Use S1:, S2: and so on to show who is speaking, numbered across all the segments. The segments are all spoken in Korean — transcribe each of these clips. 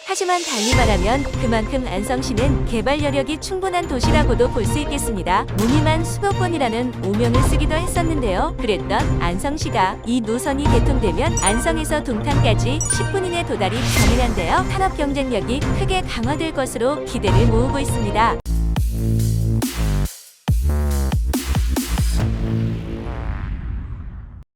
S1: 하지만 달리 말하면 그만큼 안성시는 개발 여력이 충분한 도시라고도 볼 수 있겠습니다. 무늬만 수도권이라는 오명을 쓰기도 했었는데요. 그랬던 안성시가 이 노선이 개통되면 안성에서 동탄까지 10분 이내 도달이 가능한데요. 산업 경쟁력이 크게 강화될 것으로 기대를 모으고 있습니다.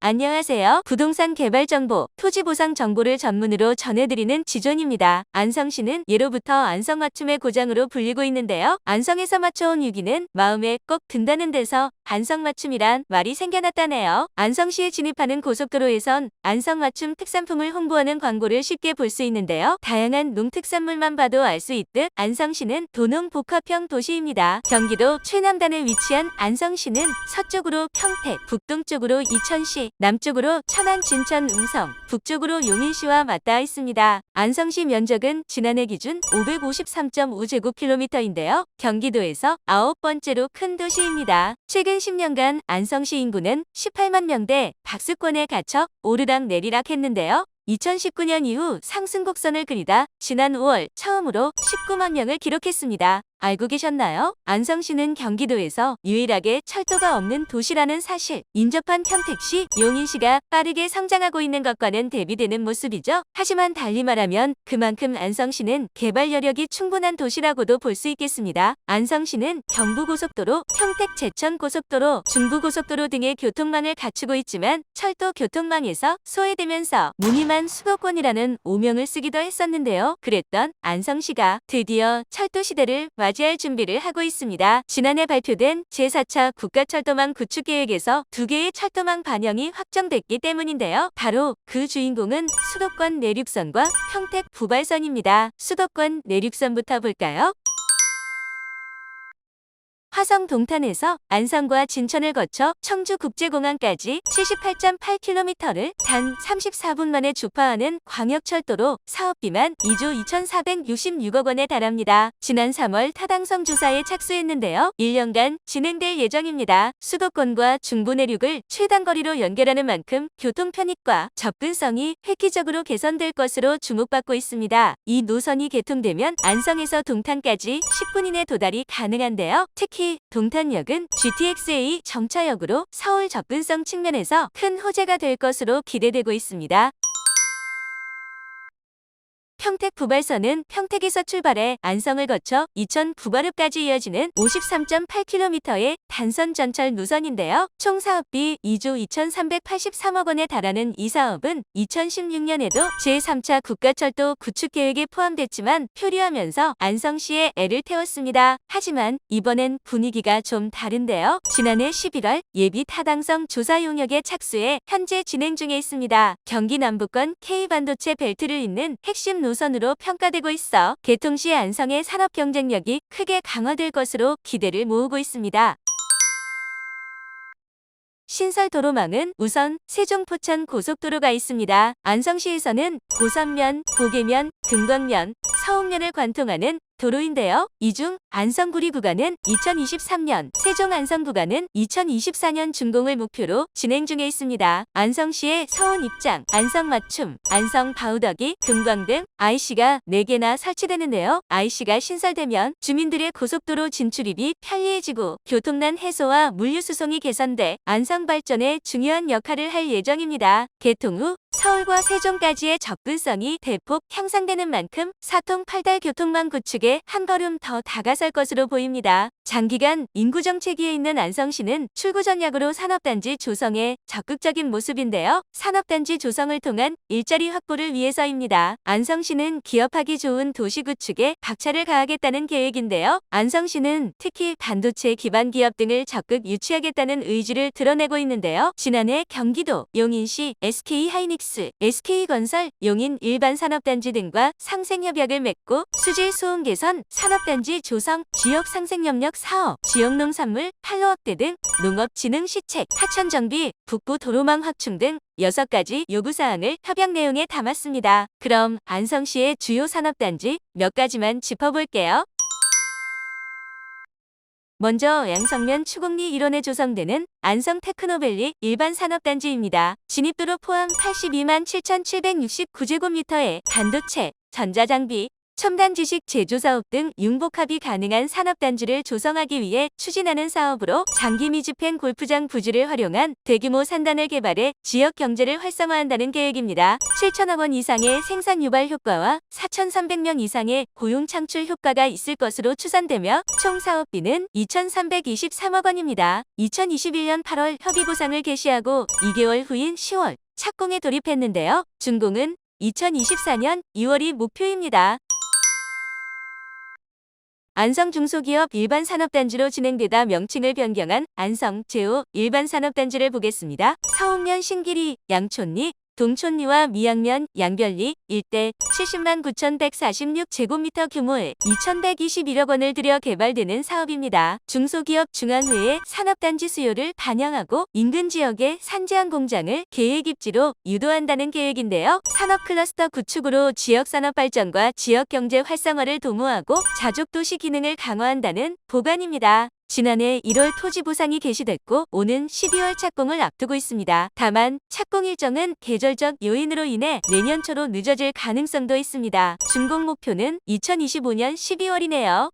S1: 안녕하세요. 부동산 개발 정보, 토지 보상 정보를 전문으로 전해드리는 지존입니다. 안성시는 예로부터 안성 맞춤의 고장으로 불리고 있는데요. 안성에서 맞춰온 유기는 마음에 꼭 든다는 데서 안성 맞춤이란 말이 생겨났다네요. 안성시에 진입하는 고속도로에선 안성 맞춤 특산품을 홍보하는 광고를 쉽게 볼 수 있는데요. 다양한 농특산물만 봐도 알 수 있듯 안성시는 도농 복합형 도시입니다. 경기도 최남단에 위치한 안성시는 서쪽으로 평택, 북동쪽으로 이천시, 남쪽으로 천안, 진천, 음성, 북쪽으로 용인시와 맞닿아 있습니다. 안성시 면적은 지난해 기준 553.5제곱킬로미터인데요. 경기도에서 9번째로 큰 도시입니다. 최근 10년간 안성시 인구는 18만 명대 박수권에 갇혀 오르락 내리락 했는데요. 2019년 이후 상승 곡선을 그리다 지난 5월 처음으로 19만 명을 기록했습니다. 알고 계셨나요? 안성시는 경기도에서 유일하게 철도가 없는 도시라는 사실. 인접한 평택시, 용인시가 빠르게 성장하고 있는 것과는 대비되는 모습이죠. 하지만 달리 말하면 그만큼 안성시는 개발 여력이 충분한 도시라고도 볼 수 있겠습니다. 안성시는 경부고속도로, 평택 제천고속도로, 중부고속도로 등의 교통망을 갖추고 있지만 철도 교통망에서 소외되면서 무늬만 수도권이라는 오명을 쓰기도 했었는데요. 그랬던 안성시가 드디어 철도 시대를 맞이할 준비를 하고 있습니다. 지난해 발표된 제4차 국가철도망 구축 계획에서 2개의 철도망 반영이 확정됐기 때문인데요. 바로 그 주인공은 수도권 내륙선과 평택 부발선입니다. 수도권 내륙선부터 볼까요? 화성 동탄에서 안성과 진천을 거쳐 청주국제공항까지 78.8km를 단 34분 만에 주파하는 광역철도로 사업비만 2조 2,466억 원에 달합니다. 지난 3월 타당성 조사에 착수했는데요. 1년간 진행될 예정입니다. 수도권과 중부 내륙을 최단거리로 연결하는 만큼 교통 편익과 접근성이 획기적으로 개선될 것으로 주목받고 있습니다. 이 노선이 개통되면 안성에서 동탄까지 10분 이내 도달이 가능한데요. 특히 동탄역은 GTX-A 정차역으로 서울 접근성 측면에서 큰 호재가 될 것으로 기대되고 있습니다. 평택 부발선은 평택에서 출발해 안성을 거쳐 이천 부발읍까지 이어지는 53.8km의 단선 전철 노선인데요. 총 사업비 2조 2,383억 원에 달하는 이 사업은 2016년에도 제3차 국가철도 구축 계획에 포함됐지만 표류하면서 안성시에 애를 태웠습니다. 하지만 이번엔 분위기가 좀 다른데요. 지난해 11월 예비 타당성 조사 용역에 착수해 현재 진행 중에 있습니다. 경기 남부권 K반도체 벨트를 잇는 핵심 노선으로 평가되고 있어 개통 시 안성의 산업 경쟁력이 크게 강화될 것으로 기대를 모으고 있습니다. 신설 도로망은 우선 세종 포천 고속도로가 있습니다. 안성시에서는 고선면, 보계면, 등번면, 서옥면을 관통하는 도로인데요. 이 중 안성구리 구간은 2023년, 세종 안성 구간은 2024년 준공을 목표로 진행 중에 있습니다. 안성시의 서운 입장, 안성 맞춤, 안성 바우더기, 금광 등 IC가 4개나 설치되는데요. IC가 신설되면 주민들의 고속도로 진출입이 편리해지고 교통난 해소와 물류 수송이 개선돼 안성 발전에 중요한 역할을 할 예정입니다. 개통 후 서울과 세종까지의 접근성이 대폭 향상되는 만큼 사통 8달 교통망 구축에 한 걸음 더 다가설 것으로 보입니다. 장기간 인구 정체기에 있는 안성시는 출구 전략으로 산업단지 조성에 적극적인 모습인데요. 산업단지 조성을 통한 일자리 확보를 위해서입니다. 안성시는 기업하기 좋은 도시 구축에 박차를 가하겠다는 계획인데요. 안성시는 특히 반도체 기반 기업 등을 적극 유치하겠다는 의지를 드러내고 있는데요. 지난해 경기도, 용인시, SK하이닉스, SK건설, 용인 일반산업단지 등과 상생협약을 맺고 수질 소음 개선, 산업단지 조성, 지역 상생협력 사업, 지역농산물 판로 확대 등 농업진흥 시책, 하천정비, 북부 도로망 확충 등 6가지 요구사항을 협약 내용에 담았습니다. 그럼 안성시의 주요 산업단지 몇 가지만 짚어볼게요. 먼저 양성면 추곡리 일원에 조성되는 안성 테크노밸리 일반 산업단지입니다. 진입도로 포함 82만 7,769제곱미터의 반도체, 전자장비, 첨단 지식 제조사업 등 융복합이 가능한 산업단지를 조성하기 위해 추진하는 사업으로 장기 미집행 골프장 부지를 활용한 대규모 산단을 개발해 지역 경제를 활성화한다는 계획입니다. 7천억 원 이상의 생산 유발 효과와 4,300명 이상의 고용 창출 효과가 있을 것으로 추산되며 총 사업비는 2,323억 원입니다. 2021년 8월 협의 보상을 개시하고 2개월 후인 10월 착공에 돌입했는데요. 준공은 2024년 2월이 목표입니다. 안성 중소기업 일반산업단지로 진행되다 명칭을 변경한 안성 제5 일반산업단지를 보겠습니다. 사옥면 신길리, 양촌리, 동촌리와 미양면, 양별리 일대 70만 9,146제곱미터 규모의 2,121억 원을 들여 개발되는 사업입니다. 중소기업 중앙회의 산업단지 수요를 반영하고 인근 지역의 산제한 공장을 계획 입지로 유도한다는 계획인데요. 산업클러스터 구축으로 지역산업 발전과 지역경제 활성화를 도모하고 자족도시 기능을 강화한다는 보관입니다. 지난해 1월 토지 보상이 개시됐고 오는 12월 착공을 앞두고 있습니다. 다만 착공 일정은 계절적 요인으로 인해 내년 초로 늦어질 가능성도 있습니다. 준공 목표는 2025년 12월이네요.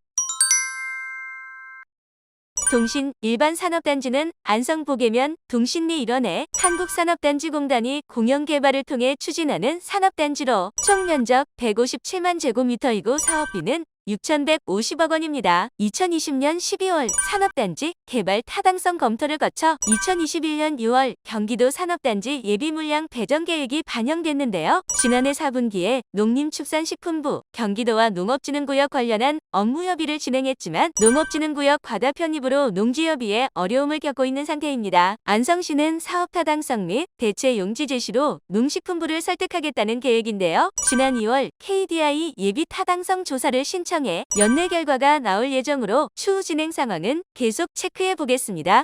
S1: 동신 일반산업단지는 안성 보계면 동신리 일원에 한국산업단지공단이 공영개발을 통해 추진하는 산업단지로 총 면적 157만 제곱미터이고 사업비는 6,150억 원입니다. 2020년 12월 산업단지 개발 타당성 검토를 거쳐 2021년 6월 경기도 산업단지 예비물량 배정 계획이 반영됐는데요. 지난해 4분기에 농림축산식품부, 경기도와 농업진흥구역 관련한 업무 협의를 진행했지만 농업진흥구역 과다 편입으로 농지 협의에 어려움을 겪고 있는 상태입니다. 안성시는 사업 타당성 및 대체 용지 제시로 농식품부를 설득하겠다는 계획인데요. 지난 2월 KDI 예비 타당성 조사를 신청 연내 결과가 나올 예정으로 추후 진행 상황은 계속 체크해 보겠습니다.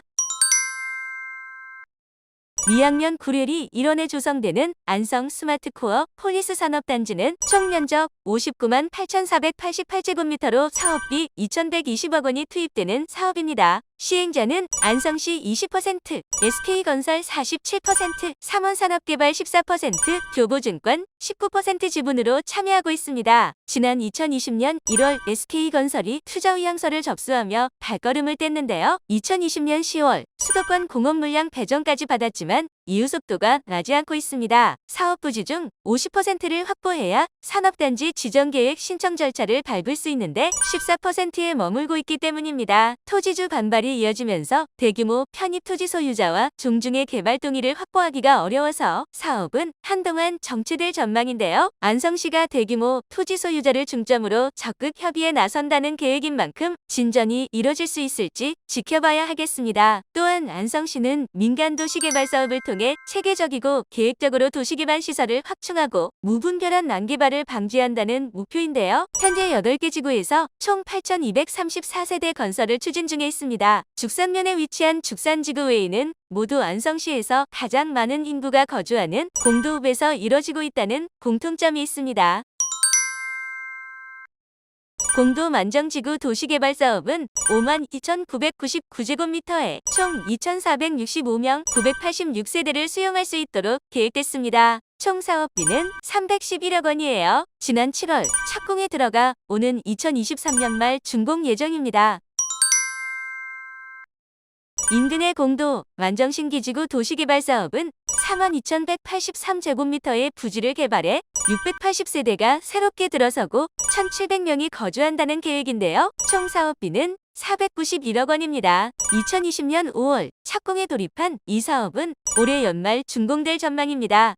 S1: 미양면 구례리 일원에 조성되는 안성 스마트코어 폴리스 산업단지는 총 면적 59만 8,488제곱미터로 사업비 2,120억 원이 투입되는 사업입니다. 시행자는 안성시 20%, SK건설 47%, 삼원산업개발 14%, 교보증권 19% 지분으로 참여하고 있습니다. 지난 2020년 1월 SK건설이 투자의향서를 접수하며 발걸음을 뗐는데요. 2020년 10월 수도권 공업물량 배정까지 받았지만 이후 속도가 나지 않고 있습니다. 사업 부지 중 50%를 확보해야 산업단지 지정계획 신청 절차를 밟을 수 있는데 14%에 머물고 있기 때문입니다. 토지주 반발이 이어지면서 대규모 편입 토지 소유자와 종중의 개발 동의를 확보하기가 어려워서 사업은 한동안 정체될 전망인데요. 안성시가 대규모 토지 소유자를 중점으로 적극 협의에 나선다는 계획인 만큼 진전이 이뤄질 수 있을지 지켜봐야 하겠습니다. 또한 안성시는 민간 도시개발 사업을 통해 체계적이고 계획적으로 도시기반 시설을 확충하고 무분별한 난개발을 방지한다는 목표인데요. 현재 8개 지구에서 총 8,234세대 건설을 추진 중에 있습니다. 죽산면에 위치한 죽산지구 외에는 모두 안성시에서 가장 많은 인구가 거주하는 공도읍에서 이뤄지고 있다는 공통점이 있습니다. 공도 만정지구 도시개발 사업은 5만 2,999제곱미터에 총 2,465명 986세대를 수용할 수 있도록 계획됐습니다. 총 사업비는 311억 원이에요. 지난 7월 착공에 들어가 오는 2023년 말 준공 예정입니다. 인근의 공도 만정신기지구 도시개발 사업은 42,183제곱미터의 부지를 개발해 680세대가 새롭게 들어서고 1,700명이 거주한다는 계획인데요. 총 사업비는 491억 원입니다. 2020년 5월 착공에 돌입한 이 사업은 올해 연말 준공될 전망입니다.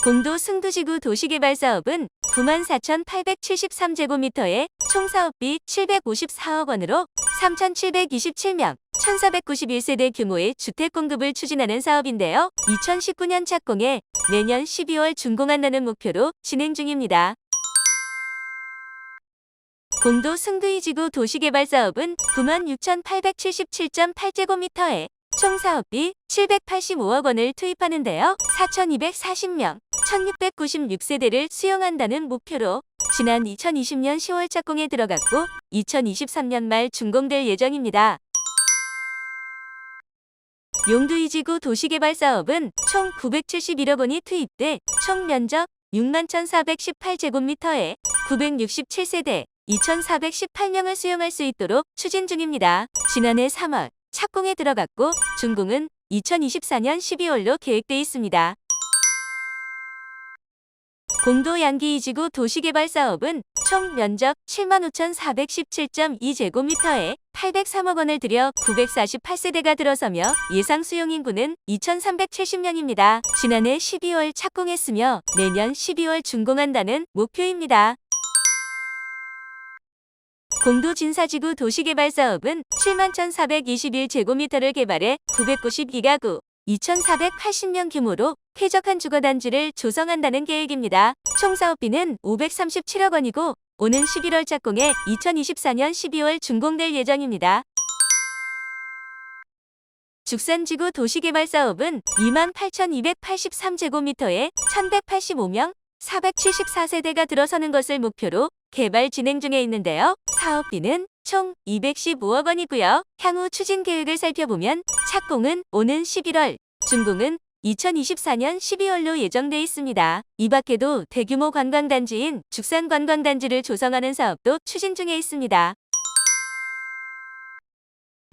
S1: 공도 승두지구 도시개발 사업은 94,873제곱미터에 총 사업비 754억 원으로 3,727명, 1,491세대 규모의 주택 공급을 추진하는 사업인데요. 2019년 착공해 내년 12월 준공한다는 목표로 진행 중입니다. 공도 승두이지구 도시개발 사업은 96,877.8제곱미터에 총 사업비 785억 원을 투입하는데요. 4,240명, 1,696세대를 수용한다는 목표로 지난 2020년 10월 착공에 들어갔고 2023년 말 준공될 예정입니다. 용두이지구 도시개발 사업은 총 971억 원이 투입돼 총 면적 61,418제곱미터에 967세대 2,418명을 수용할 수 있도록 추진 중입니다. 지난해 3월 착공에 들어갔고 준공은 2024년 12월로 계획돼 있습니다. 공도 양기 2지구 도시개발 사업은 총 면적 75,417.2제곱미터에 803억 원을 들여 948세대가 들어서며 예상 수용 인구는 2,370명입니다. 지난해 12월 착공했으며 내년 12월 준공한다는 목표입니다. 공도 진사지구 도시개발 사업은 71,421제곱미터를 개발해 992가구 2,480명 규모로 쾌적한 주거단지를 조성한다는 계획입니다. 총 사업비는 537억 원이고 오는 11월 착공해 2024년 12월 준공될 예정입니다. 죽산지구 도시개발 사업은 28,283제곱미터에 1,185명 474세대가 들어서는 것을 목표로 개발 진행 중에 있는데요. 사업비는 총 215억 원이고요. 향후 추진 계획을 살펴보면 착공은 오는 11월, 준공은 2024년 12월로 예정돼 있습니다. 이 밖에도 대규모 관광단지인 죽산관광단지를 조성하는 사업도 추진 중에 있습니다.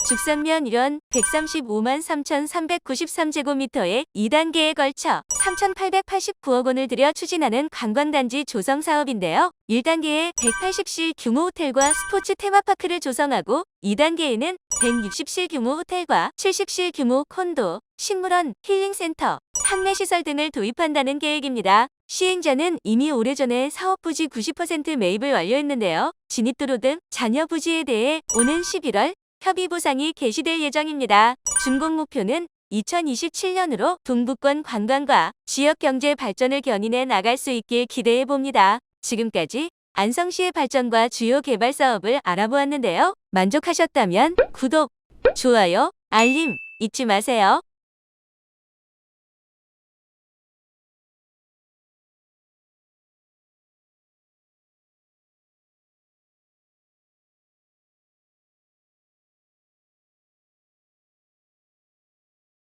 S1: 죽산면 1원 135만 3,393제곱미터에 2단계에 걸쳐 3,889억 원을 들여 추진하는 관광단지 조성 사업인데요. 1단계에 180실 규모 호텔과 스포츠 테마파크를 조성하고 2단계에는 160실 규모 호텔과 70실 규모 콘도, 식물원, 힐링센터, 판매시설 등을 도입한다는 계획입니다. 시행자는 이미 오래전에 사업 부지 90% 매입을 완료했는데요. 진입도로 등 잔여 부지에 대해 오는 11월 협의 보상이 개시될 예정입니다. 준공 목표는 2027년으로 동부권 관광과 지역 경제 발전을 견인해 나갈 수 있길 기대해 봅니다. 지금까지 안성시의 발전과 주요 개발 사업을 알아보았는데요. 만족하셨다면 구독, 좋아요, 알림 잊지 마세요.